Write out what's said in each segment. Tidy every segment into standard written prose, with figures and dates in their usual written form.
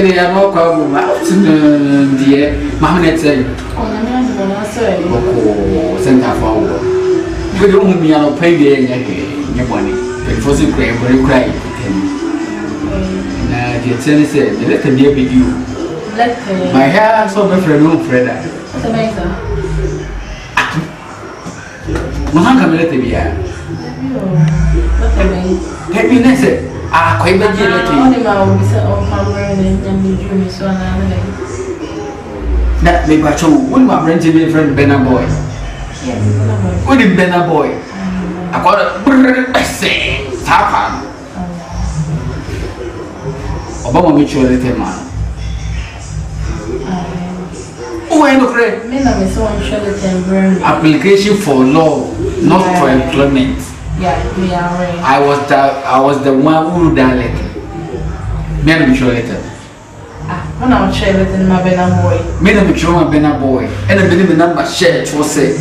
They are more common afternoon, dear. Mamma said, oh, Santa for we don't be on a payday your money. But for the grave, very cry. Now, the attorney said, let them be with you. My hair, so my friend, no, Freda. What's the matter? Mamma, let them be here. Happiness. Ah, quite bad. That may be true. When my friend Jimmy friend Benna boy. What did Benna boy? I got a say, Tapan. Obama mutual little man. Oh, I look great. Application for law, not for employment. Yeah, we are right. I was the one who dialect. Me and mutual letter. When I was sharing in my Benna boy. Me and mutual Benna boy. And I believe the number shared for say,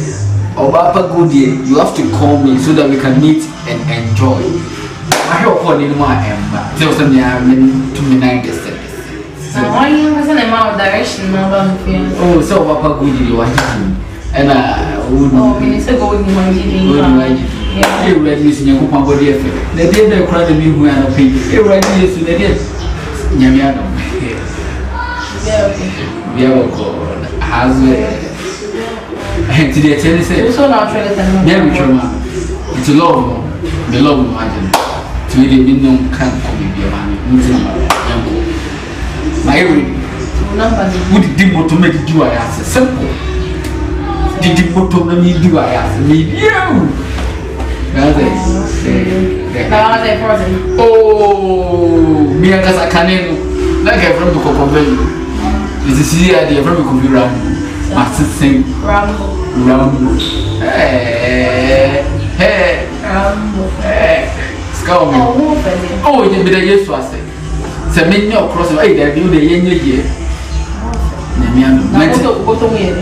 oh, Papa Goodie, you have to call me so that we can meet and enjoy. I hope on in my ember. There was some to me 9 distance. Why you wasn't a amount of direction? Oh, so Papa Goodie, you want to. And oh, Minister Golden, my yeah, you read this in your body. The day they cried to me who are not paid. You read this to the day. Yamiano. We have a call. As well. And today, I say, so now, it's a love. The love of Martin. To me, the minimum can't come with your money. My number would did to make you as simple. Did you put to me do I ask me you? Oh, me as I can like a friend to Cocovel. This is the idea from the computer. Master sing Rambo. Hey, Scout. Oh, you be the yes to us. Say, many of cross away that you the year.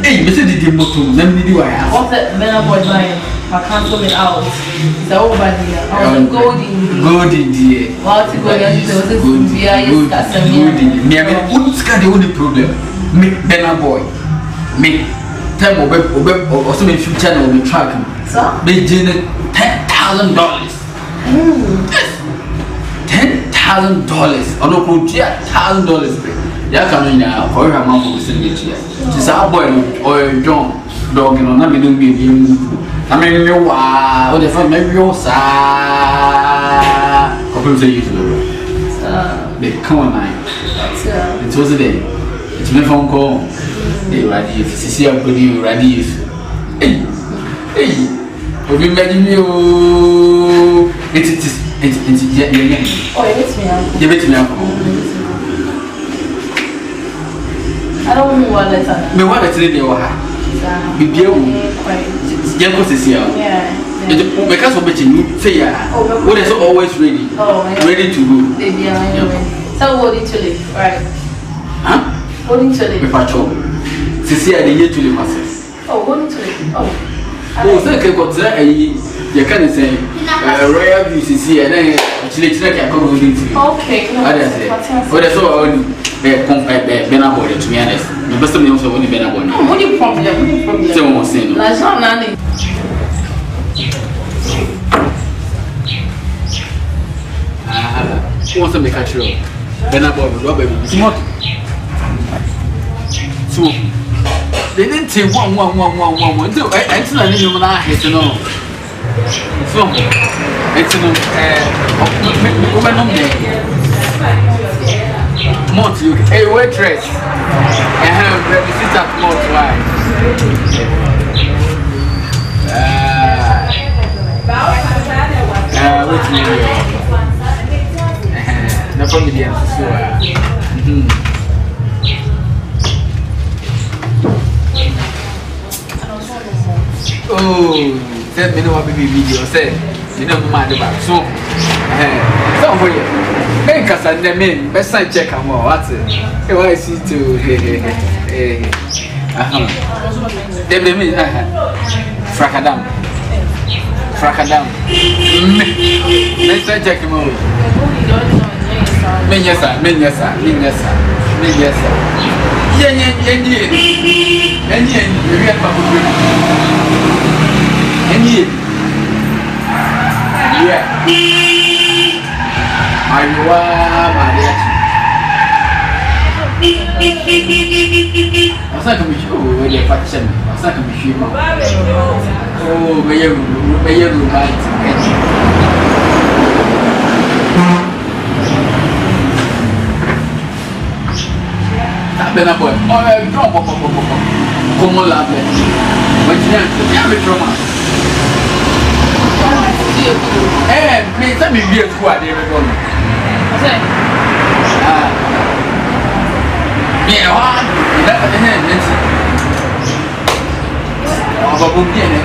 Hey, Mr. Didi Motu, let me do I have. What's that Benna boy line? I can't pull it out. It's over there. I was golden dear. What's it going on? What's the only problem? Make Benna boy. Make time or some future will be tracking. So? They did $10,000. $10,000. On a $1,000. Yeah, coming now for her mom who is in it. She's our boy or John dog, you know, not be doing me. I mean, you are the fun, maybe you're sad. Couple say you to the come on, it was a day. It's my phone call. They ready if see up with you, ready if hey, we'll be imagine you. It's yeah. Oh, it's me. Give it to me. I don't know what letter. Me what letter they were. Be dear. Yeah, because of which you say, what is always ready? Ready to go. So, holding to live, right? Huh? Holding to live. With patrol. See, I didn't to live process. Oh, holding to live. Oh, so I got there. You can say, Royal VCC, and then actually, I can come with you. Okay, I say, what is all Benna boy, to be honest. The best of me also only Benna boy. What do you problem? Someone saying, that's not nothing. She wants to make a show. Benna boy, Robert, smart. So, they didn't say one. So, I didn't know I had to know. So, it's no, woman on there. Mont, you a waitress. I have sit at Mont. Why? What's me? No family. Oh, said me no baby video. Say, you know, my so, somewhere. Make us and the men, best I check them all. What's it? I see to, they mean, Fracadam. Fracadam. Let's check him out. Minyasa. Bena boy, como lá, mas tinha me trauma. Me sabe me ver com a dele agora. Minha hora, vou bom dia, né?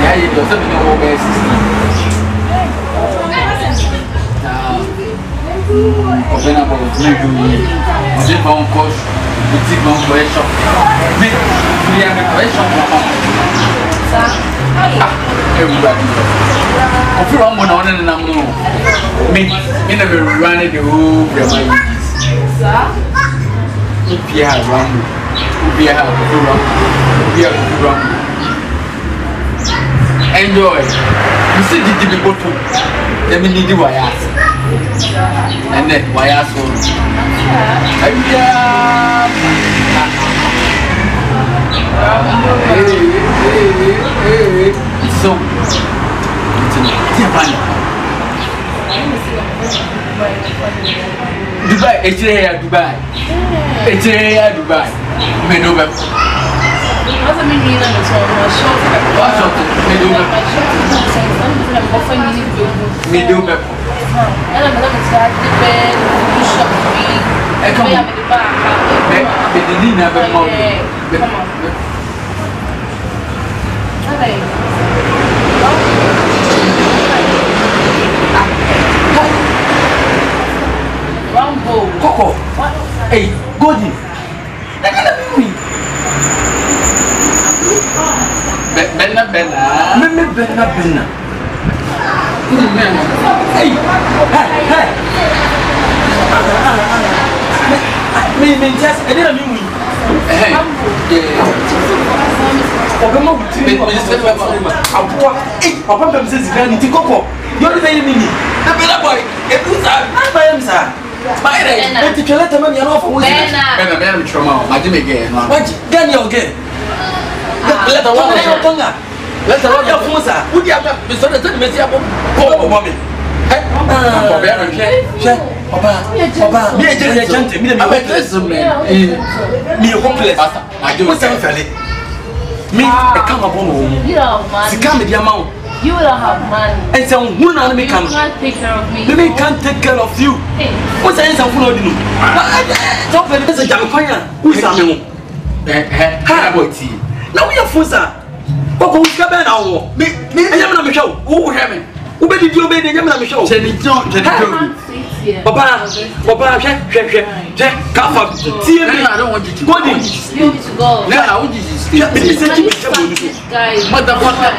E aí, eu sempre não vou ver Open up a big bone coach, big bone question. We have a question. Everybody. If you're on one and I'm no, me never run the whole if you have run, we have run. Enjoy. You see the people too. Let me need the wires. And then why are so? So, Dubai, Dubai. Medobe. What's the meaning of the Medobe. Ela me lembra de bed, do shopping. Come on. Rambo. Coco. Hey, Godi. Benna. Hey. Me just I didn't mean hey. You don't have money. And so, who not me can't take care of me. Me can't take care of you. What's the answer for you? Don't be a Jamaican. Who's a man? Now we are Fusa. What goes to be now? Me, I am not show. Who heaven? Who did you obey the Yamana show? Papa, Kafa, see, I don't want you to go. You need to go. Now, I want you to stay. Motherfucker.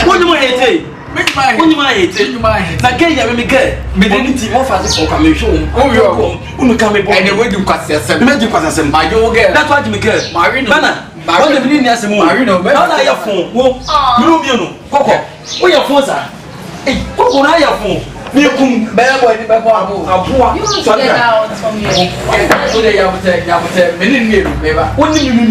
What do you hate? When you might hate, now get your make medinity more fast for commission. Oh, you're coming and the way you cut yourself. My yoga, that's what you make. Marina, I live in as a Marino, but not your phone. You know, Coco, where your phones are? Hey, Coco, I have phone. You come back when you get out from here. So they have to take many never. What do you mean?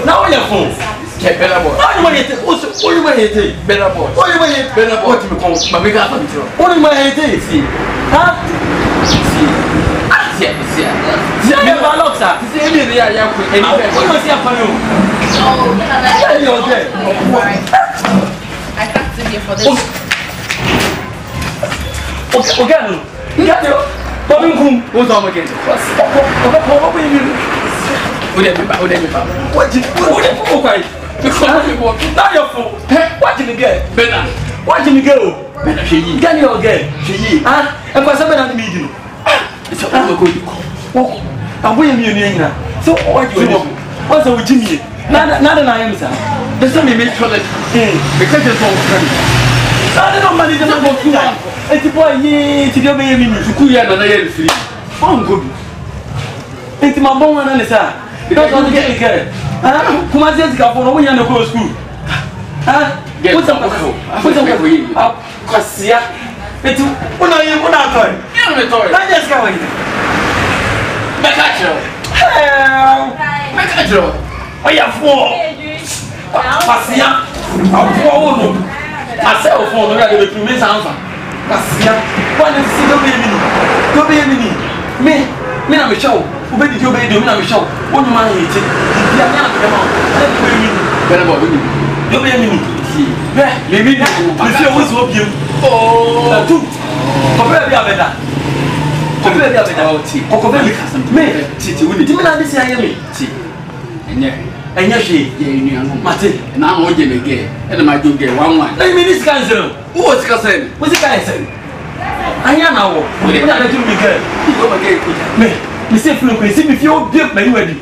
Now your phone. Better boy. What do you hate? Better boy. What do you hate? Better boy. What do you call Mamma? What do you hate? See? Huh? See? Never look, sir. See, what was your phone? I can't sit here for this. Okay. Get you. What's on again? What did you do? Now you're full. What did you get? Better. What did you go? Better. She can you again? She, huh? And for somebody on the meeting. It's a good call. I'm waiting you now. So, what do you want? What's up with Jimmy? Not an I am, sir. There's something make sure that because it's all friends. I don't manage to go through that. It's a boy, to go away to Kuya and I am free. I'm good. It's my bone and sir. Because I'm getting care. Come on, let's go for when you go to school. What's up? What's up for you? Because, yeah, it's what are you going to do? I just go in. Macatro. Oh, yeah, four. Passia. I'll follow myself for the regular to Miss Alpha. Passia. What is the baby? Go baby. Me, I'm a show. Who did you obey? I'm a show. What do I eat? You are not come on. Better about me. You obey me. Maybe you always hope you. Oh, two. Compare the other. Compare the other. Me, Titi, we didn't understand me. And yes, she, Martin, and I'm going to get, and I might do get 1. I mean, this council. Who was cousin? What's the cousin? I am now. We are not to be good. Me, say, look, see if you're built my wedding.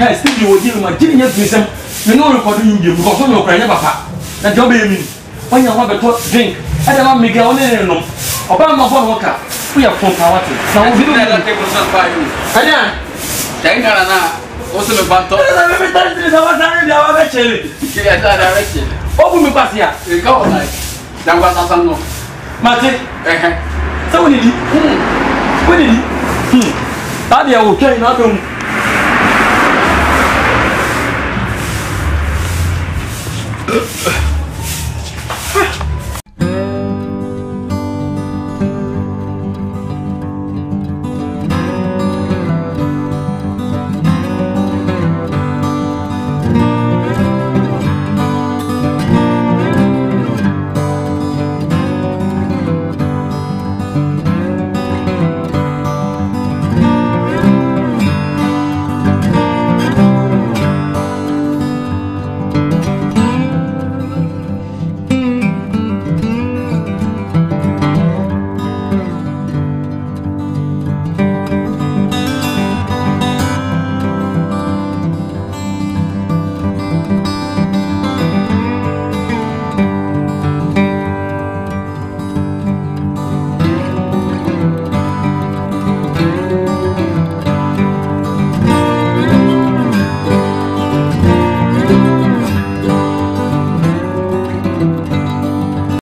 Has still you will give my giving us wisdom. You know, recording you because you're crying about that job. When you have a top drink, I don't want me get on it. No, about my phone worker. We are from power. Now, we don't have to take us by you. I am. Thank you. What's the matter? I'm open me pass here. You go like that was a son. Martin, so when did he? That they will carry not